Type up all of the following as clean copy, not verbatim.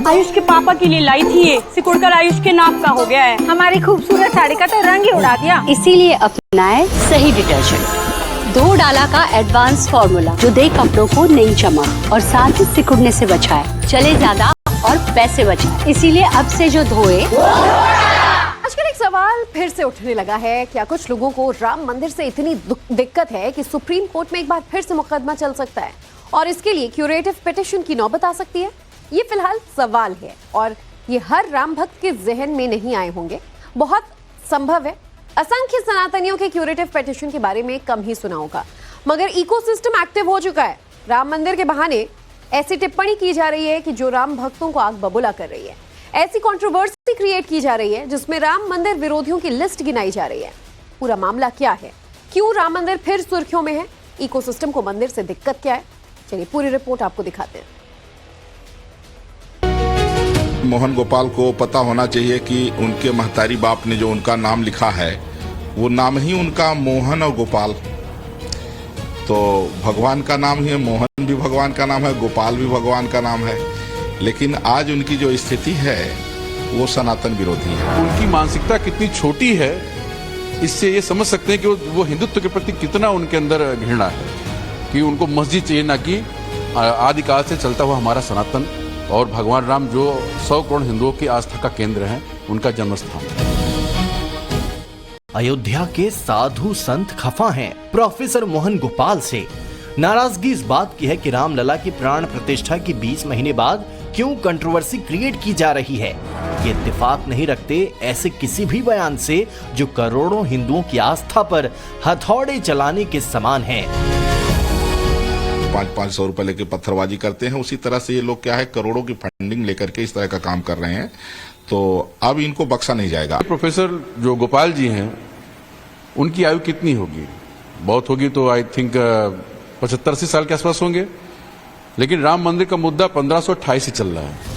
आयुष के पापा के लिए लाई थी ये, सिकुड़कर आयुष के नाक का हो गया है। हमारी खूबसूरत साड़ी का तो रंग ही उड़ा दिया। इसीलिए अपनाए सही डिटर्जेंट, 2 डाला का एडवांस फॉर्मूला जो दे कपड़ों को नई चमक और साथ ही सिकुड़ने से बचाए, चले ज्यादा और पैसे बचाए। इसीलिए अब से जो धोए। आजकल एक सवाल फिर से उठने लगा है, क्या कुछ लोगों को राम मंदिर से इतनी दिक्कत है कि सुप्रीम कोर्ट में एक बार फिर से मुकदमा चल सकता है और इसके लिए क्यूरेटिव पिटीशन की नौबत आ सकती है? ये फिलहाल सवाल है और ये हर राम भक्त के जहन में नहीं आए होंगे। बहुत संभव है असंख्य सनातनियों के क्यूरेटिव पिटीशन के बारे में कम ही सुना होगा, मगर इकोसिस्टम एक्टिव हो चुका है। राम मंदिर के बहाने ऐसी टिप्पणी की जा रही है कि जो राम भक्तों को आग बबूला कर रही है। ऐसी कंट्रोवर्सी क्रिएट की जा रही है जिसमें राम मंदिर विरोधियों की लिस्ट गिनाई जा रही है। पूरा मामला क्या है, क्यों राम मंदिर फिर सुर्खियों में है, इकोसिस्टम को मंदिर से दिक्कत क्या है, चलिए पूरी रिपोर्ट आपको दिखाते हैं। मोहन गोपाल को पता होना चाहिए कि उनके महतारी बाप ने जो उनका नाम लिखा है वो नाम ही उनका मोहन और गोपाल, तो भगवान का नाम ही है। मोहन भी भगवान का नाम है, गोपाल भी भगवान का नाम है, लेकिन आज उनकी जो स्थिति है वो सनातन विरोधी है। उनकी मानसिकता कितनी छोटी है, इससे ये समझ सकते हैं कि वो हिंदुत्व के प्रति कितना उनके अंदर घृणा है, कि उनको मस्जिद चाहिए ना कि आदिकाल से चलता हुआ हमारा सनातन और भगवान राम जो 100 करोड़ हिंदुओं की आस्था का केंद्र है, उनका जन्मस्थान है। अयोध्या के साधु संत खफा हैं प्रोफेसर मोहन गोपाल से। नाराजगी इस बात की है कि रामलला की प्राण प्रतिष्ठा की 20 महीने बाद क्यों कंट्रोवर्सी क्रिएट की जा रही है। ये इत्तेफाक नहीं रखते ऐसे किसी भी बयान से जो करोड़ों हिंदुओं की आस्था पर हथौड़े चलाने के समान है। 500 रुपए लेके पत्थरबाजी करते हैं, उसी तरह से ये लोग क्या है करोड़ों की फंडिंग लेकर के इस तरह का काम कर रहे हैं, तो अब इनको बख्शा नहीं जाएगा। प्रोफेसर जो गोपाल जी हैं उनकी आयु कितनी होगी, बहुत होगी तो आई थिंक 75-80 साल के आसपास होंगे, लेकिन राम मंदिर का मुद्दा 1528 से चल रहा है।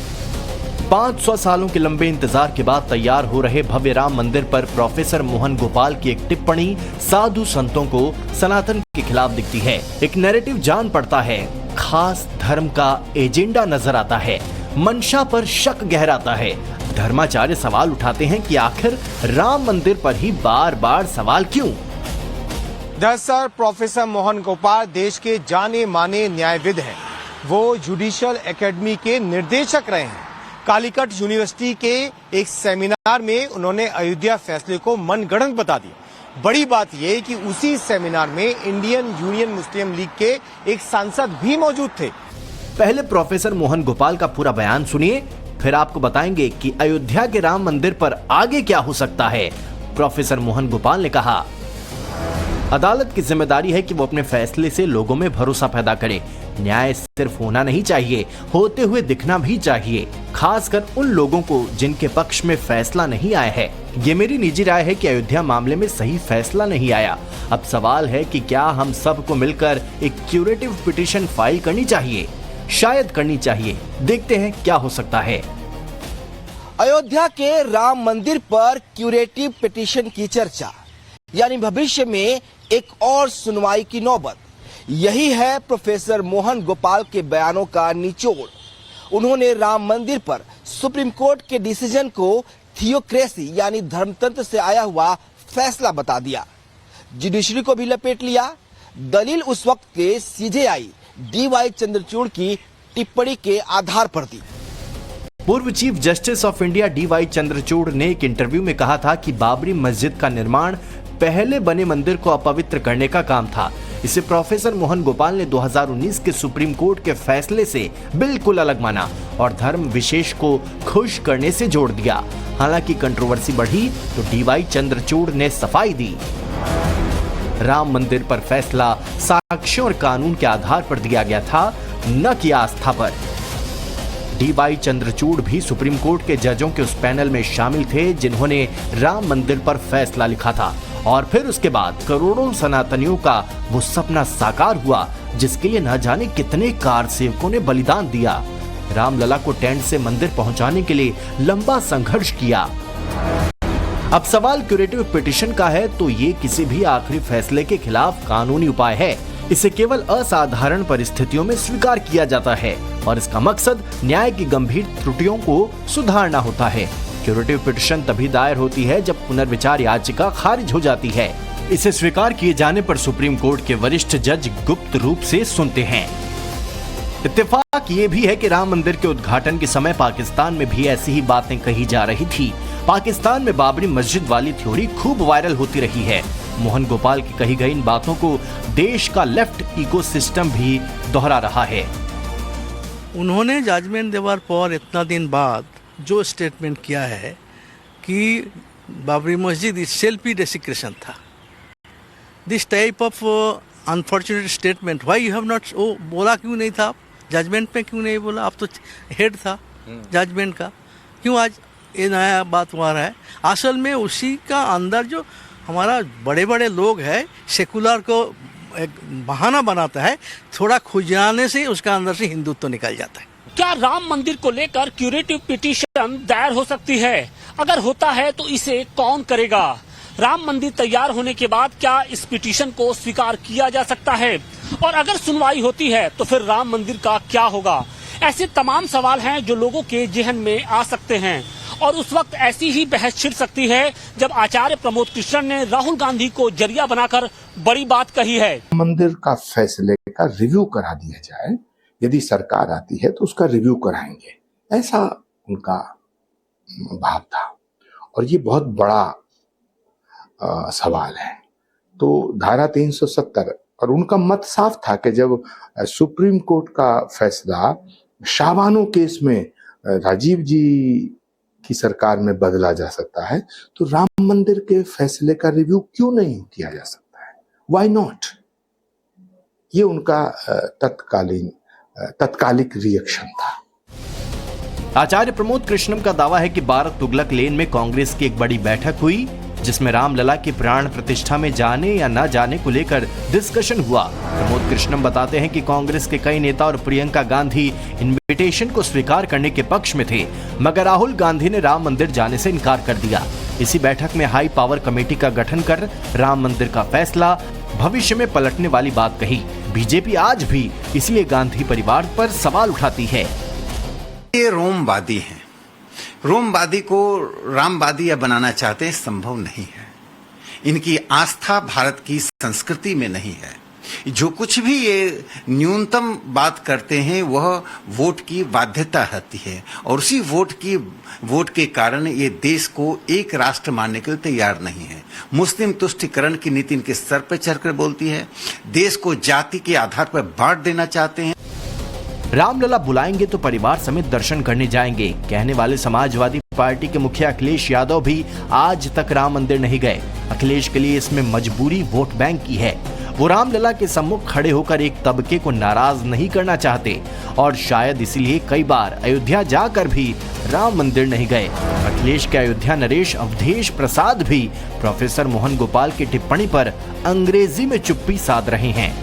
500 सालों के लंबे इंतजार के बाद तैयार हो रहे भव्य राम मंदिर पर प्रोफेसर मोहन गोपाल की एक टिप्पणी साधु संतों को सनातन के खिलाफ दिखती है। एक नैरेटिव जान पड़ता है, खास धर्म का एजेंडा नजर आता है, मंशा पर शक गहराता है। धर्माचार्य सवाल उठाते हैं कि आखिर राम मंदिर पर ही बार बार सवाल क्यों? दरअसल प्रोफेसर मोहन गोपाल देश के जाने माने न्यायविद हैं। वो जुडिशियल एकेडमी के निर्देशक रहे हैं। कालीकट यूनिवर्सिटी के एक सेमिनार में उन्होंने अयोध्या फैसले को मनगढ़ंत बता दिया। बड़ी बात यह कि उसी सेमिनार में इंडियन यूनियन मुस्लिम लीग के एक सांसद भी मौजूद थे। पहले प्रोफेसर मोहन गोपाल का पूरा बयान सुनिए, फिर आपको बताएंगे कि अयोध्या के राम मंदिर पर आगे क्या हो सकता है। प्रोफेसर मोहन गोपाल ने कहा, अदालत की जिम्मेदारी है कि वो अपने फैसले से लोगों में भरोसा पैदा करे। न्याय सिर्फ होना नहीं चाहिए, होते हुए दिखना भी चाहिए, खासकर उन लोगों को जिनके पक्ष में फैसला नहीं आया है। ये मेरी निजी राय है कि अयोध्या मामले में सही फैसला नहीं आया। अब सवाल है कि क्या हम सबको मिलकर एक क्यूरेटिव पिटीशन फाइल करनी चाहिए? शायद करनी चाहिए। देखते हैं क्या हो सकता है। अयोध्या के राम मंदिर पर क्यूरेटिव पिटीशन की चर्चा, यानी भविष्य में एक और सुनवाई की नौबत। यही है प्रोफेसर मोहन गोपाल के बयानों का निचोड़। उन्होंने राम मंदिर पर सुप्रीम कोर्ट के डिसीजन को थियोक्रेसी यानी धर्मतंत्र से आया हुआ फैसला बता दिया। जुडिशरी को भी लपेट लिया। दलील उस वक्त के सीजेआई DY चंद्रचूड़ की टिप्पणी के आधार पर दी। पूर्व chief justice of India DY Chandrachud ने एक इंटरव्यू में कहा था कि बाबरी मस्जिद का निर्माण पहले बने मंदिर को अपवित्र करने का काम था। इसे प्रोफेसर मोहन गोपाल ने 2019 के सुप्रीम कोर्ट के फैसले से बिल्कुल अलग माना और धर्म विशेष को खुश करने से जोड़ दिया। हालांकि कंट्रोवर्सी बढ़ी तो DY चंद्रचूड़ ने सफाई दी। राम मंदिर पर फैसला साक्ष्यों और कानून के आधार पर दिया गया था, न कि आस्था पर। DY चंद्रचूड़ भी सुप्रीम कोर्ट के जजों के उस पैनल में शामिल थे जिन्होंने राम मंदिर पर फैसला लिखा था और फिर उसके बाद करोड़ों सनातनियों का वो सपना साकार हुआ जिसके लिए न जाने कितने कार सेवकों ने बलिदान दिया। रामलला को टेंट से मंदिर पहुंचाने के लिए लंबा संघर्ष किया। अब सवाल क्यूरेटिव पिटीशन का है तो ये किसी भी आखिरी फैसले के खिलाफ कानूनी उपाय है। इसे केवल असाधारण परिस्थितियों में स्वीकार किया जाता है और इसका मकसद न्याय की गंभीर त्रुटियों को सुधारना होता है। क्यूरेटिव पिटीशन तभी दायर होती है जब पुनर्विचार याचिका खारिज हो जाती है। इसे स्वीकार किए जाने पर सुप्रीम कोर्ट के वरिष्ठ जज गुप्त रूप से सुनते हैं। इत्तेफाक ये भी है कि राम मंदिर के उद्घाटन के समय पाकिस्तान में भी ऐसी ही बातें कही जा रही थी। पाकिस्तान में बाबरी मस्जिद वाली थ्योरी खूब वायरल होती रही है। मोहन गोपाल की कही गई इन बातों को देश का लेफ्ट इकोसिस्टम भी दोहरा रहा है। उन्होंने जजमेंट देवर पर इतना दिन बाद जो स्टेटमेंट किया है कि बाबरी मस्जिद इटसेल्फ ही डेसिक्रेशन था, this type of unfortunate statement why you have not, वो बोला क्यों नहीं था आप जजमेंट में, क्यों नहीं बोला? आप तो हेड था जजमेंट का, क्यों आज ये नया बात हुआ रहा है? असल में उसी का अंदर जो हमारा बड़े बड़े लोग हैं सेकुलर को एक बहाना बनाता है, थोड़ा खुजाने से उसका अंदर से हिंदुत्व तो निकल जाता है। क्या राम मंदिर को लेकर क्यूरेटिव पिटीशन दायर हो सकती है? अगर होता है तो इसे कौन करेगा? राम मंदिर तैयार होने के बाद क्या इस पिटीशन को स्वीकार किया जा सकता है? और अगर सुनवाई होती है तो फिर राम मंदिर का क्या होगा? ऐसे तमाम सवाल हैं जो लोगों के जहन में आ सकते हैं और उस वक्त ऐसी ही बहस छिड़ सकती है जब आचार्य प्रमोद कृष्णन ने राहुल गांधी को जरिया बनाकर बड़ी बात कही है। मंदिर का फैसले का रिव्यू करा दिया जाए, यदि सरकार आती है तो उसका रिव्यू कराएंगे, ऐसा उनका भाव था। और ये बहुत बड़ा सवाल है। तो धारा 370 और उनका मत साफ था कि जब सुप्रीम कोर्ट का फैसला शाबानो केस में राजीव जी की सरकार में बदला जा सकता है तो राम मंदिर के फैसले का रिव्यू क्यों नहीं किया जा सकता है? Why not? ये उनका तत्कालिक रिएक्शन था। आचार्य प्रमोद कृष्णम का दावा है कि भारत तुगलक लेन में कांग्रेस की एक बड़ी बैठक हुई जिसमें रामलला की प्राण प्रतिष्ठा में जाने या न जाने को लेकर डिस्कशन हुआ। प्रमोद कृष्णम बताते हैं कि कांग्रेस के कई नेता और प्रियंका गांधी इनविटेशन को स्वीकार करने के पक्ष में थे, मगर राहुल गांधी ने राम मंदिर जाने से इनकार कर दिया। इसी बैठक में हाई पावर कमेटी का गठन कर राम मंदिर का फैसला भविष्य में पलटने वाली बात कही। बीजेपी आज भी इसलिए गांधी परिवार पर सवाल उठाती है। ये रोमवादी हैं, रोमवादी को रामवादी या बनाना चाहते हैं, संभव नहीं है। इनकी आस्था भारत की संस्कृति में नहीं है। जो कुछ भी ये न्यूनतम बात करते हैं वह वोट की बाध्यता रहती है और उसी वोट के कारण ये देश को एक राष्ट्र मानने के लिए तैयार नहीं है। मुस्लिम तुष्टीकरण की नीति इनके सर पर चढ़कर बोलती है, देश को जाति के आधार पर बांट देना चाहते हैं। रामलला बुलाएंगे तो परिवार समेत दर्शन करने जाएंगे, कहने वाले समाजवादी पार्टी के मुखिया अखिलेश यादव भी आज तक राम मंदिर नहीं गए। अखिलेश के लिए इसमें मजबूरी वोट बैंक की है। वो रामलला के सम्मुख खड़े होकर एक तबके को नाराज नहीं करना चाहते और शायद इसीलिए कई बार अयोध्या जाकर भी राम मंदिर नहीं गए। अखिलेश के अयोध्या नरेश अवधेश प्रसाद भी प्रोफेसर मोहन गोपाल की टिप्पणी पर अंग्रेजी में चुप्पी साध रहे हैं।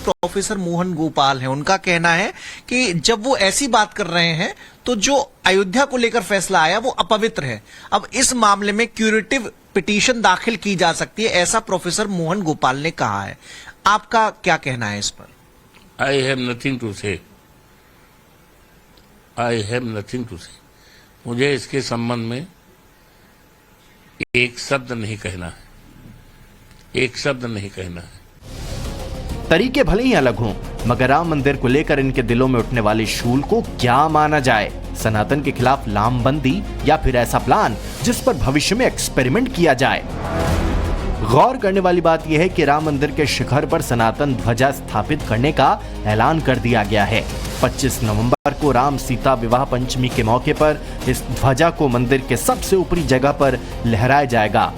प्रोफेसर मोहन गोपाल हैं, उनका कहना है कि जब वो ऐसी बात कर रहे हैं तो जो अयोध्या को लेकर फैसला आया वो अपवित्र है। अब इस मामले में क्यूरेटिव पिटीशन दाखिल की जा सकती है, ऐसा प्रोफेसर मोहन गोपाल ने कहा है। आपका क्या कहना है इस पर? आई हैव नथिंग टू से, आई हैव नथिंग टू से। मुझे इसके संबंध में एक शब्द नहीं कहना है, एक शब्द नहीं कहना है। तरीके भले ही अलग हों, मगर राम मंदिर को लेकर इनके दिलों में उठने वाले शूल को क्या माना जाए? सनातन के खिलाफ लामबंदी या फिर ऐसा प्लान जिस पर भविष्य में एक्सपेरिमेंट किया जाए? गौर करने वाली बात यह है कि राम मंदिर के शिखर पर सनातन ध्वजा स्थापित करने का ऐलान कर दिया गया है। 25 नवंबर को राम सीता विवाह पंचमी के मौके पर इस ध्वजा को मंदिर के सबसे ऊपरी जगह पर लहराया जाएगा।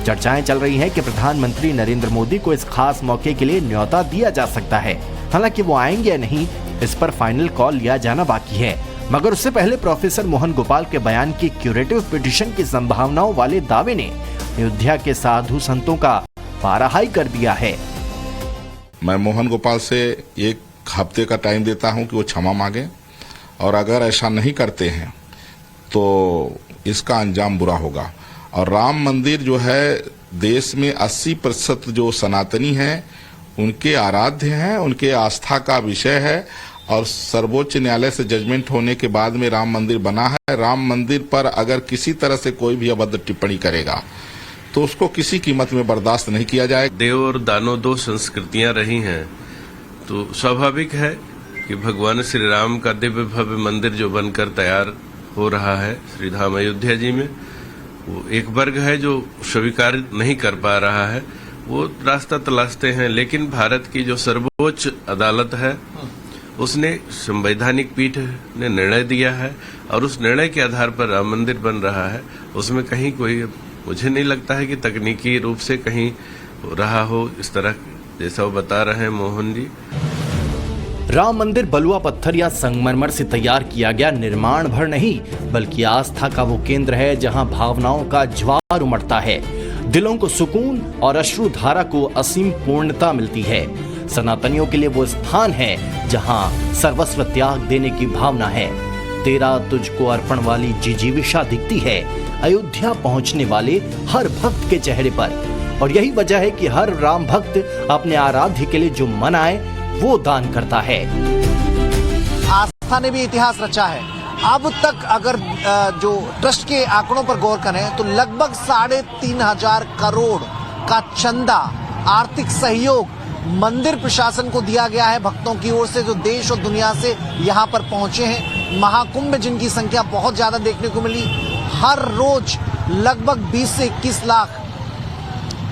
चर्चाएं चल रही हैं कि प्रधानमंत्री नरेंद्र मोदी को इस खास मौके के लिए न्योता दिया जा सकता है। हालांकि वो आएंगे या नहीं, इस पर फाइनल कॉल लिया जाना बाकी है। मगर उससे पहले प्रोफेसर मोहन गोपाल के बयान की क्यूरेटिव पिटीशन की संभावनाओं वाले दावे ने अयोध्या के साधु संतों का पारा हाई कर दिया है। मैं मोहन गोपाल से एक हफ्ते का टाइम देता हूं कि वो क्षमा मांगे, और अगर ऐसा नहीं करते हैं तो इसका अंजाम बुरा होगा। और राम मंदिर जो है देश में 80% जो सनातनी हैं उनके आराध्य हैं, उनके आस्था का विषय है। और सर्वोच्च न्यायालय से जजमेंट होने के बाद में राम मंदिर बना है। राम मंदिर पर अगर किसी तरह से कोई भी अभद्र टिप्पणी करेगा तो उसको किसी कीमत में बर्दाश्त नहीं किया जाएगा। देव और दानव दो संस्कृतियां रही हैं, तो स्वाभाविक है कि भगवान श्री राम का दिव्य भव्य मंदिर जो बनकर तैयार हो रहा है श्री धाम अयोध्या जी में, वो एक वर्ग है जो स्वीकार नहीं कर पा रहा है, वो रास्ता तलाशते हैं। लेकिन भारत की जो सर्वोच्च अदालत है उसने संवैधानिक पीठ ने निर्णय दिया है और उस निर्णय के आधार पर राम मंदिर बन रहा है। उसमें कहीं कोई, मुझे नहीं लगता है कि तकनीकी रूप से कहीं रहा हो इस तरह जैसा वो बता रहे हैं मोहन जी। राम मंदिर बलुआ पत्थर या संगमरमर से तैयार किया गया निर्माण भर नहीं, बल्कि आस्था का वो केंद्र है जहां भावनाओं का ज्वार उमड़ता है, दिलों को सुकून और अश्रुधारा को असीम पूर्णता मिलती है। सनातनियों के लिए वो स्थान है जहां सर्वस्व त्याग देने की भावना है। तेरा तुझको अर्पण वाली जिजीविषा दिखती है अयोध्या पहुंचने वाले हर भक्त के चेहरे पर। और यही वजह है कि हर राम भक्त अपने आराध्य के लिए जो मन आए वो दान करता है। आस्था ने भी इतिहास रचा है। अब तक अगर जो ट्रस्ट के आंकड़ों पर गौर करें तो लगभग 3,500 करोड़ का चंदा, आर्थिक सहयोग मंदिर प्रशासन को दिया गया है भक्तों की ओर से, जो देश और दुनिया से यहाँ पर पहुंचे हैं। महाकुंभ जिनकी संख्या बहुत ज्यादा देखने को मिली, हर रोज लगभग 20 से 21 लाख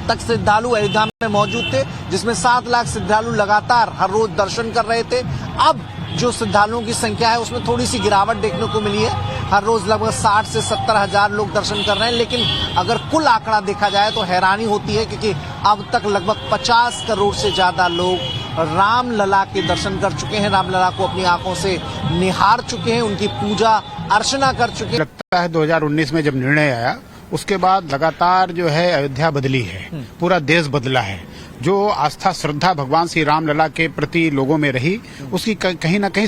तक श्रद्धालु अयोध्या में मौजूद थे, जिसमें 7 लाख श्रद्धालु लगातार हर रोज दर्शन कर रहे थे। अब जो श्रद्धालुओं की संख्या है उसमें थोड़ी सी गिरावट देखने को मिली है। हर रोज लगभग 60 से 70 हजार लोग दर्शन कर रहे हैं। लेकिन अगर कुल आंकड़ा देखा जाए तो हैरानी होती है, क्योंकि अब तक लगभग 50 करोड़ से ज्यादा लोग रामलला के दर्शन कर चुके हैं, रामलला को अपनी आंखों से निहार चुके हैं, उनकी पूजा अर्चना कर चुके हैं। लगता है 2019 में जब निर्णय आया उसके बाद लगातार जो है अयोध्या बदली है, पूरा देश बदला है। जो आस्था श्रद्धा भगवान श्री रामलला के प्रति लोगों में रही उसकी कहीं ना कहीं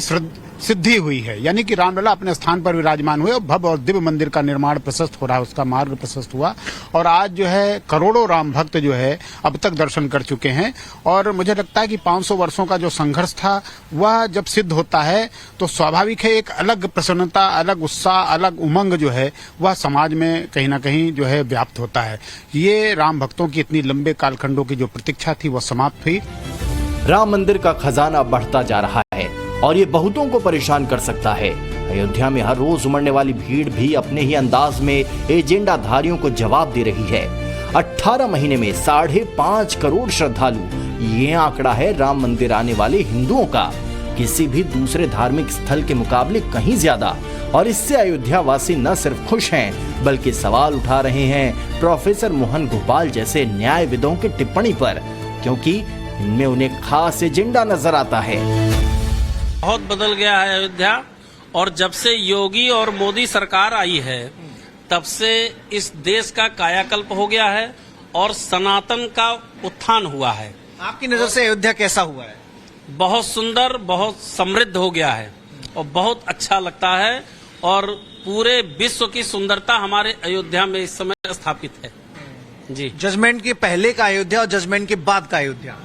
सिद्धि हुई है, यानी कि रामलला अपने स्थान पर विराजमान हुए और भव्य और दिव्य मंदिर का निर्माण प्रशस्त हो रहा है, उसका मार्ग प्रशस्त हुआ। और आज जो है करोड़ों राम भक्त जो है अब तक दर्शन कर चुके हैं। और मुझे लगता है कि 500 वर्षों का जो संघर्ष था वह जब सिद्ध होता है तो स्वाभाविक है एक अलग प्रसन्नता, अलग उत्साह, अलग उमंग जो है वह समाज में कहीं ना कहीं जो है व्याप्त होता है। ये राम भक्तों की इतनी लंबे कालखंडों की जो प्रतीक्षा थी वह समाप्त हुई। राम मंदिर का खजाना बढ़ता जा रहा है और ये बहुतों को परेशान कर सकता है। अयोध्या में हर रोज उमड़ने वाली भीड़ भी अपने ही अंदाज में एजेंडाधारियों को जवाब दे रही है। 18 महीने में 5.5 करोड़ श्रद्धालु, ये आंकड़ा है राम मंदिर आने वाले हिंदुओं का, किसी भी दूसरे धार्मिक स्थल के मुकाबले कहीं ज्यादा। और इससे अयोध्या वासी न सिर्फ खुश हैं बल्कि सवाल उठा रहे हैं प्रोफेसर मोहन गोपाल जैसे न्यायविदों की टिप्पणी पर, क्योंकि इनमें उन्हें खास एजेंडा नजर आता है। बहुत बदल गया है अयोध्या, और जब से योगी और मोदी सरकार आई है तब से इस देश का कायाकल्प हो गया है और सनातन का उत्थान हुआ है। आपकी नजर से अयोध्या कैसा हुआ है? बहुत सुंदर, बहुत समृद्ध हो गया है और बहुत अच्छा लगता है। और पूरे विश्व की सुंदरता हमारे अयोध्या में इस समय स्थापित है। जी, जजमेंट के पहले का अयोध्या और जजमेंट के बाद का अयोध्या।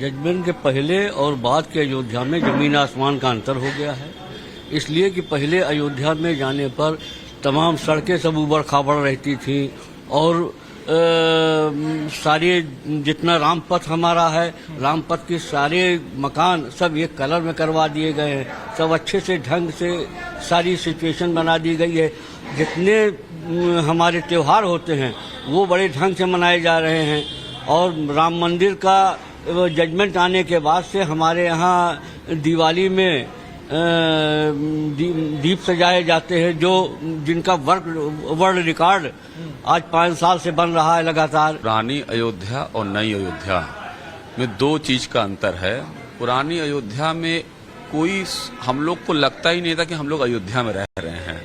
जजमेंट के पहले और बाद के अयोध्या में जमीन आसमान का अंतर हो गया है, इसलिए कि पहले अयोध्या में जाने पर तमाम सड़कें सब ऊबड़ खाबड़ रहती थी और सारे जितना रामपथ हमारा है, रामपथ के सारे मकान सब एक कलर में करवा दिए गए हैं, सब अच्छे से ढंग से सारी सिचुएशन बना दी गई है। जितने हमारे त्यौहार होते हैं वो बड़े ढंग से मनाए जा रहे हैं। और राम मंदिर का जजमेंट आने के बाद से हमारे यहाँ दिवाली में दीप सजाए जाते हैं, जो जिनका वर्ल्ड रिकॉर्ड आज 5 साल से बन रहा है लगातार। पुरानी अयोध्या और नई अयोध्या में 2 चीज का अंतर है। पुरानी अयोध्या में कोई हम लोग को लगता ही नहीं था कि हम लोग अयोध्या में रह रहे हैं।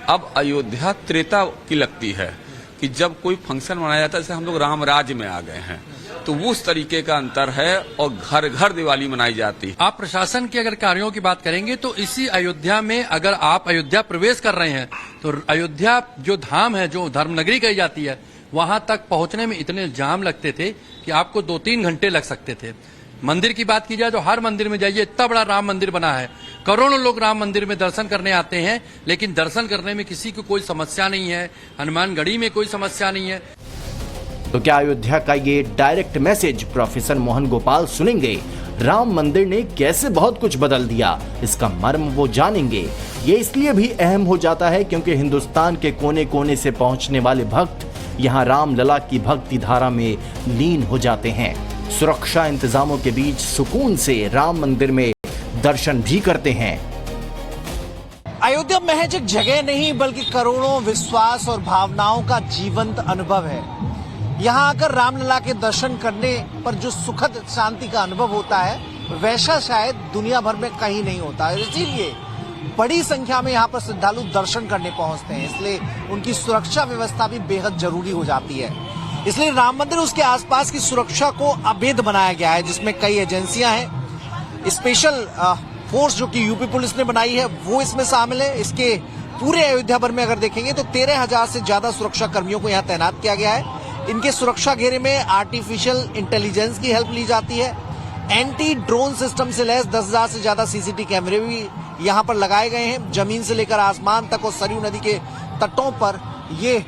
अब अयोध्या त्रेता की लगती है कि जब कोई फंक्शन मनाया जाता है जैसे हम लोग राम राज्य में आ गए हैं, तो वो उस तरीके का अंतर है और घर घर दिवाली मनाई जाती है। आप प्रशासन के अगर कार्यों की बात करेंगे तो इसी अयोध्या में अगर आप अयोध्या प्रवेश कर रहे हैं तो अयोध्या जो धाम है, जो धर्मनगरी कही जाती है, वहां तक पहुंचने में इतने जाम लगते थे कि आपको 2-3 घंटे लग सकते थे। मंदिर की बात की जाए तो हर मंदिर में जाइए, इतना बड़ा राम मंदिर बना है, करोड़ों लोग राम मंदिर में दर्शन करने आते हैं, लेकिन दर्शन करने में किसी को कोई समस्या नहीं है, हनुमानगढ़ी में कोई समस्या नहीं है। तो क्या अयोध्या का ये direct message professor Mohan Gopal सुनेंगे? राम मंदिर ने कैसे बहुत कुछ बदल दिया, इसका मर्म वो जानेंगे। ये इसलिए भी अहम हो जाता है क्योंकि हिंदुस्तान के कोने कोने से पहुंचने वाले भक्त यहाँ राम लला की भक्ति धारा में लीन हो जाते हैं। सुरक्षा इंतजामों के बीच सुकून से राम मंदिर में दर्शन भी करते हैं। अयोध्या महज एक जगह नहीं बल्कि करोड़ों विश्वास और भावनाओं का जीवंत अनुभव है। यहाँ आकर रामलला के दर्शन करने पर जो सुखद शांति का अनुभव होता है वैसा शायद दुनिया भर में कहीं नहीं होता है। इसीलिए बड़ी संख्या में यहाँ पर श्रद्धालु दर्शन करने पहुंचते हैं, इसलिए उनकी सुरक्षा व्यवस्था भी बेहद जरूरी हो जाती है। इसलिए राम मंदिर उसके आसपास की सुरक्षा को अभेद बनाया गया है, जिसमें कई एजेंसियां हैं। स्पेशल फोर्स जो कि यूपी पुलिस ने बनाई है वो इसमें शामिल है। इसके पूरे अयोध्या भर में अगर देखेंगे तो 13,000 से ज्यादा सुरक्षा कर्मियों को यहाँ तैनात किया गया है। इनके सुरक्षा घेरे में आर्टिफिशियल इंटेलिजेंस की हेल्प ली जाती है। एंटी ड्रोन सिस्टम से लैस 10,000 से ज्यादा सीसीटीवी कैमरे भी यहाँ पर लगाए गए हैं। जमीन से लेकर आसमान तक और सरयू नदी के तटों पर ये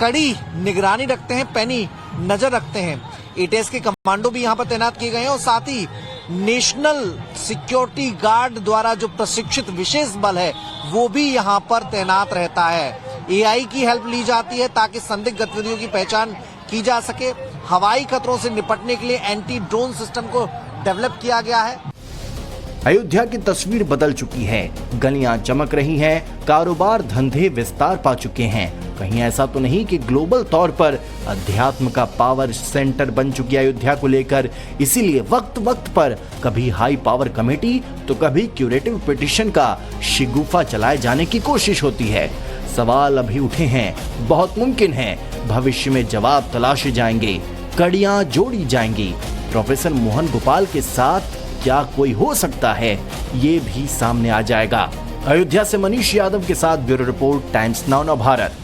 कड़ी निगरानी रखते हैं, पैनी नजर रखते हैं। एटीएस के कमांडो भी यहाँ पर तैनात किए गए हैं और साथ ही नेशनल सिक्योरिटी गार्ड द्वारा जो प्रशिक्षित विशेष बल है वो भी यहाँ पर तैनात रहता है। एआई की हेल्प ली जाती है ताकि संदिग्ध गतिविधियों की पहचान की जा सके। हवाई खतरों से निपटने के लिए एंटी ड्रोन सिस्टम को डेवलप किया गया है। अयोध्या की तस्वीर बदल चुकी है, गलियां चमक रही हैं, कारोबार धंधे विस्तार पा चुके हैं। कहीं ऐसा तो नहीं कि ग्लोबल तौर पर अध्यात्म का पावर सेंटर बन चुकी अयोध्या को लेकर इसीलिए वक्त वक्त पर कभी हाई पावर कमेटी तो कभी क्यूरेटिव पिटीशन का शिगुफा चलाए जाने की कोशिश होती है। सवाल अभी उठे हैं, बहुत मुमकिन है भविष्य में जवाब तलाशे जाएंगे, कड़ियां जोड़ी जाएंगी। प्रोफेसर मोहन गोपाल के साथ क्या कोई हो सकता है, ये भी सामने आ जाएगा। अयोध्या से मनीष यादव के साथ bureau report, times now Bharat.